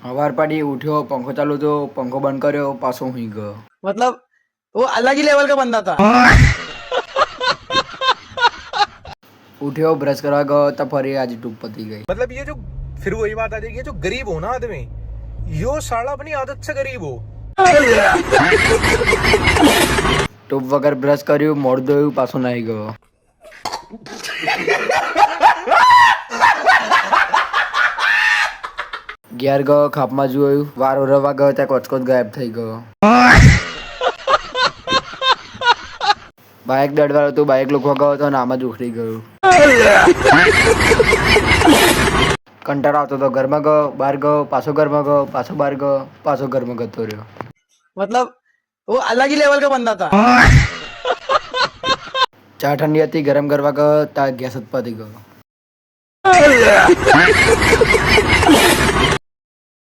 સવાર પડી ઉઠ્યો, પંખો ચાલુ તો પંખો બંધ કર્યો, પાછો હુઈ ગયો. मतलब वो अलग ही लेवल का बंदा था. उठ्यो ब्रश કરવા ગયો તો ફરી આજે ટૂપ પતી ગઈ. मतलब ये जो फिर वही बात आ जाएगी, जो गरीब हो ना आदमी, यो साला अपनी आदत से गरीब हो. ટૂપ વગર બ્રશ કર્યું, મોઢું ધોયું, પાછો નાહી ગયો. ઘેર ગયો, ખાપમાં જોયું, વાર ઓરવા ગયો ત્યાં કોચકોચ ગાયબ થઈ ગયો. બાઇક દડવાળો તો બાઇક લોકો ગયો તો નામ જ ઉખડી ગયું. કંટાળો આવતો તો ઘરમાં ગયો, બહાર ગયો, પાછો ઘરમાં ગયો, પાછો બહાર ગયો, પાછો ઘરમાં ગતો રહ્યો. मतलब वो अलग ही लेवल का बंदा था. ચા ઠંડી હતી, ગરમ કરવા ગયો ત્યાં ગેસ જ પતી ગયો.